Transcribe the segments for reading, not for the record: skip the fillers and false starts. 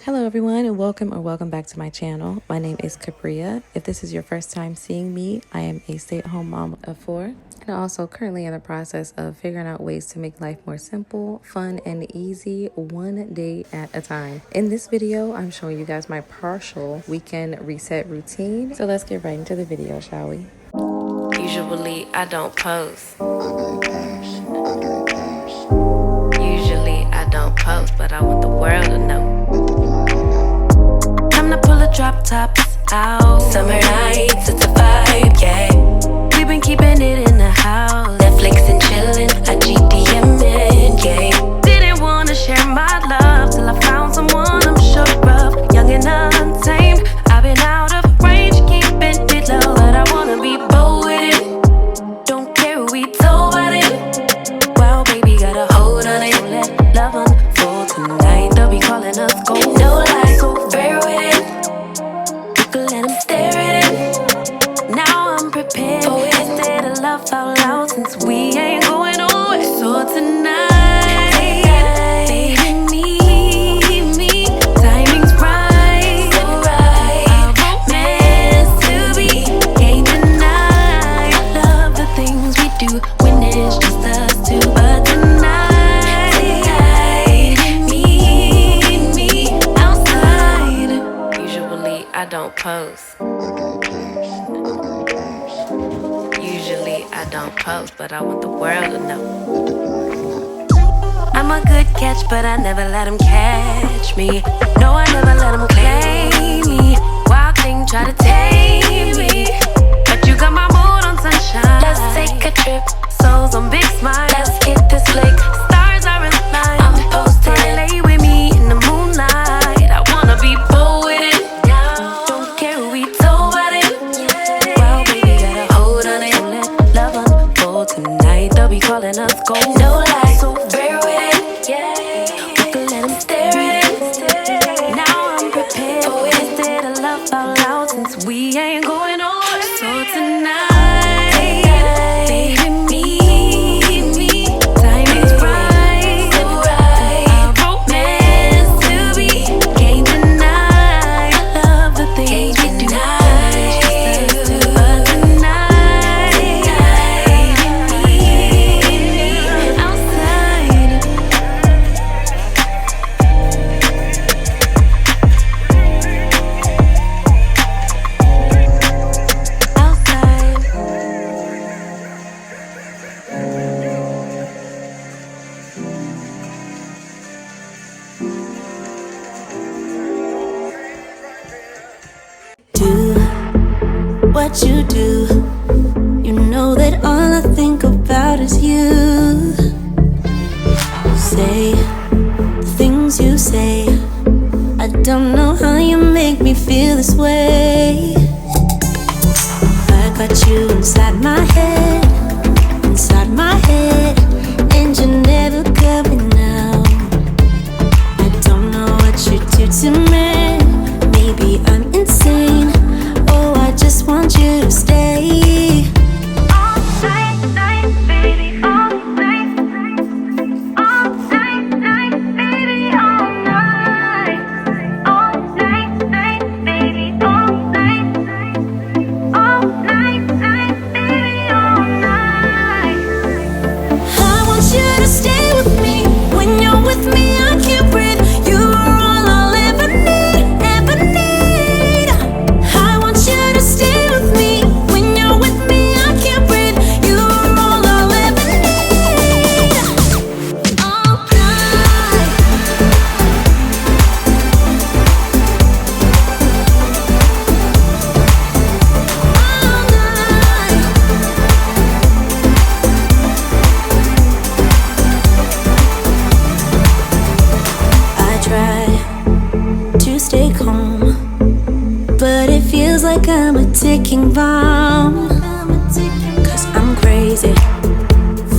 Hello everyone and welcome back to my channel. My name is Capria. If this is your first time seeing me, I am a stay-at-home mom of 4 and also currently in the process of figuring out ways to make life more simple, fun, and easy one day at a time. In this video, I'm showing you guys my partial weekend reset routine. So let's get right into the video, shall we? Usually I don't post. Usually I don't post, but I want the world to know. Time to pull the drop tops out. Summer nights, it's a vibe, yeah. We've been keeping it in the house. Netflix and chillin', I GDM'in', yeah. Didn't wanna share my love till I found someone I'm sure of. Young and untamed, I've been out of range, keeping it low, but I wanna be bold with it. Don't care who we told about it. Wow, baby, got a hold on it. Don't let love unfold tonight. They'll be calling us gold. No lies, so fair with it. Let him stare at it. Now I'm prepared. Instead of love out loud, since we ain't going nowhere. So tonight, baby, meet me. Timing's right, so right. Our romance to be can't deny. Love the things we do when it's just us two. But tonight, meet me outside. Usually I don't post. Usually I don't post, but I want the world to know. I'm a good catch, but I never let him catch me. No, I never let him claim me. Wild thing try to tame me, but you got my mood on sunshine. Let's take a trip, souls on big smile. Let's hit this lake, stars are in line. I'm posted, lay with me in the moonlight. I wanna be bold with it. Don't care who we told about it. Wow, baby, got a hold on it. Don't let love unfold tonight. They'll be calling us gold. No lies, so rare with it. We can let them stare at it. Now I'm prepared. Instead of love out loud, since we ain't going nowhere. So tonight, baby, meet me. Timing's right, so right. Our romance to be can't deny. Love the things we do. But tonight, baby, meet me outside. Do what you do. You know that all I think about is you. Say the things you say. I don't know how you make me feel this way. I got you inside my head, and you're never coming out. I don't know what you do to me. Maybe I'm insane. Oh, I just want you to stay. All night, baby, all night. All night, baby, all night. All night, baby, all night. All night, baby, all night. I want you to stay with me. When you're with me, I can't breathe. You are all I'll ever need, ever need. I want you to stay with me. When you're with me, I can't breathe. You are all I'll ever need. All night. All night. I try to stay calm, but it feels like I'm a ticking bomb. Cause I'm crazy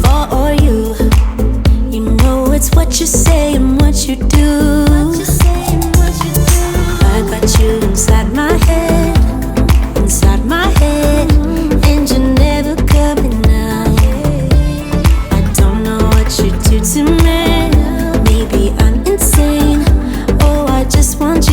for you. You know it's what you say and what you do. I got you inside my head, and you're never coming out. I don't know what you do to me. Maybe I'm insane. Oh, I just want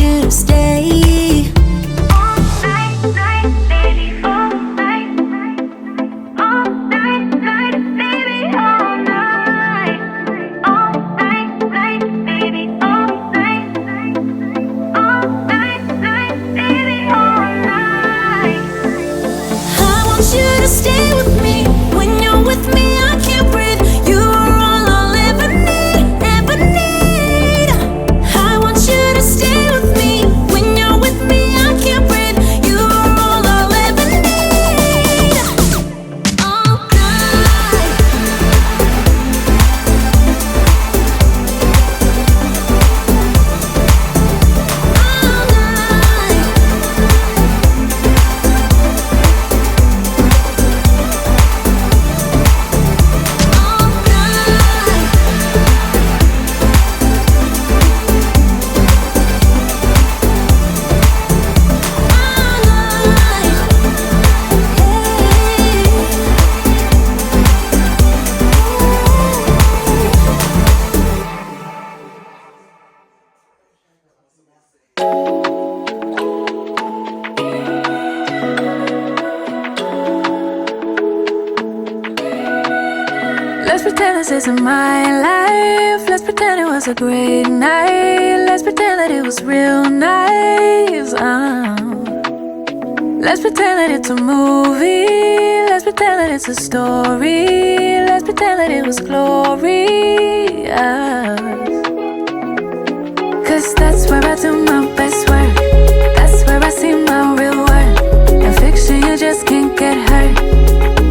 pretend this isn't my life. Let's pretend it was a great night. Let's pretend that it was real nice. Let's pretend that it's a movie. Let's pretend that it's a story. Let's pretend that it was glorious. Cause that's where I do my best work. That's where I see my real worth. In fiction you just can't get hurt.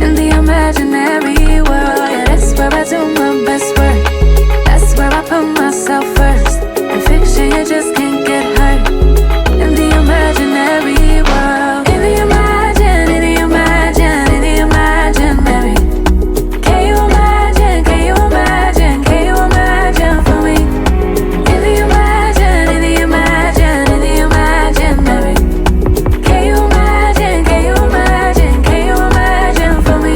In the imaginary world, yeah, that's where I do my best work. That's where I put myself first. In fiction you just can't get hurt. In the imaginary world. In the imagine, in the imagine, in the imaginary. Can you imagine, can you imagine, can you imagine for me? In the imagine, in the imagine, in the imaginary. Can you imagine, can you imagine, can you imagine for me?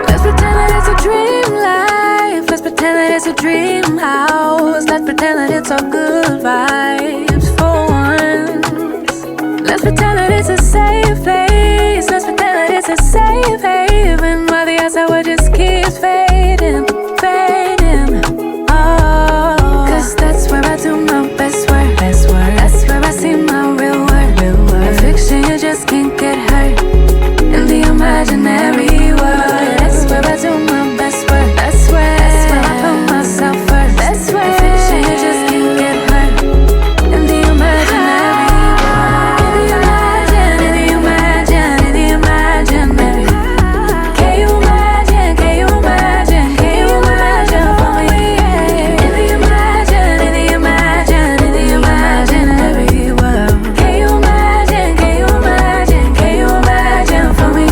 Let's pretend that it's a dream life. Let's pretend that it's a dream house. Let's pretend that it's all good vibes for once. Let's pretend that it's a safe place. Let's pretend that it's a safe haven. While the outside just keeps fading, fading. Oh, cause that's where I do my best work. Best work. That's where I see my real worth. Real worth. In fiction you just can't get hurt. In the imaginary world, yeah, that's where I do my best work. That's where I put myself first. That's where in fiction you just can't get hurt. In the imaginary world. In the imagine, in the imagine, in the imaginary. Can you imagine, can you imagine, can you imagine for me? In the imagine, in the imagine, in the imaginary world. Can you imagine, can you imagine, can you imagine for me?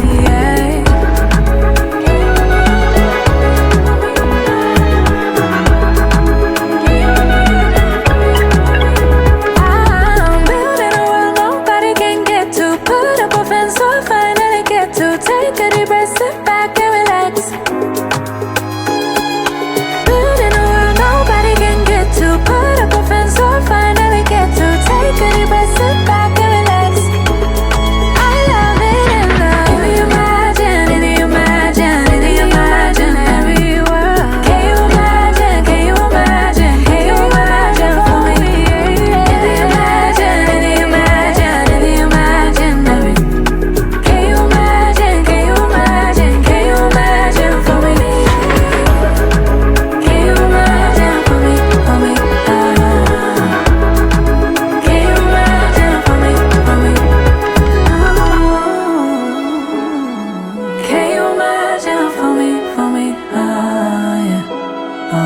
I'm building a world nobody can get to. Put up a fence so I finally get to. Take a deep breath, sit back and relax. Building a world nobody can get to. Put up a fence so I finally get to. Take a deep breath, sit back and relax. I love it in the imagine, in the imagine, in the imaginary world. Can you imagine, can you imagine, can you imagine for me? In the imagine, in the imagine, in the imaginary. Can you imagine, can you imagine, can you imagine for me? Can you imagine for me, for me? Can you imagine for me, for me? Can you imagine for me, for me? Yeah. Oh.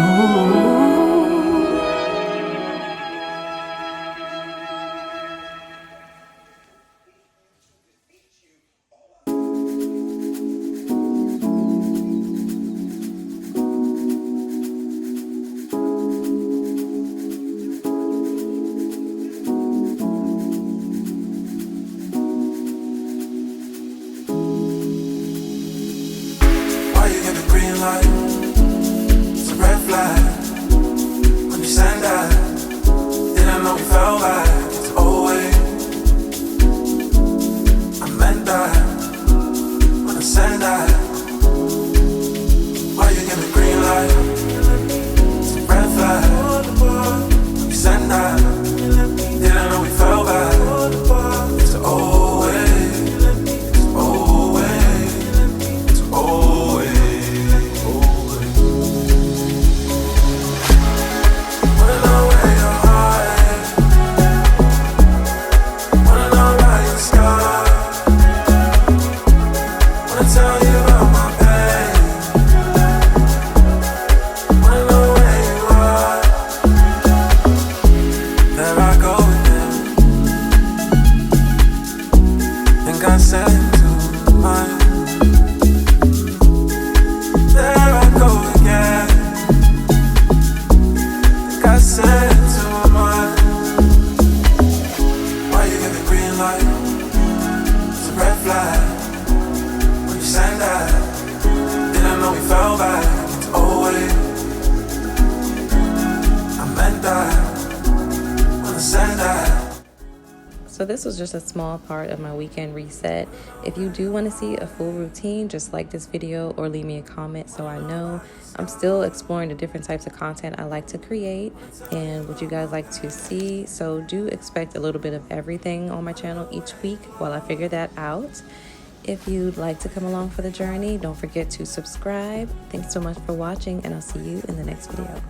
Why you give the green light? It's a red flag. When you send that, didn't know we felt like it's always. I meant that when I send that. Why you give the green light? It's a red flag. When you send that, didn't know we felt like it's always. It's always. It's always. Wanna know where your heart, wanna know about your scar, wanna tell you about So this was just a small part of my weekend reset. If you do want to see a full routine, just like this video or leave me a comment so I know. I'm still exploring the different types of content I like to create and what you guys like to see. So do expect a little bit of everything on my channel each week while I figure that out. If you'd like to come along for the journey, don't forget to subscribe. Thanks so much for watching, and I'll see you in the next video.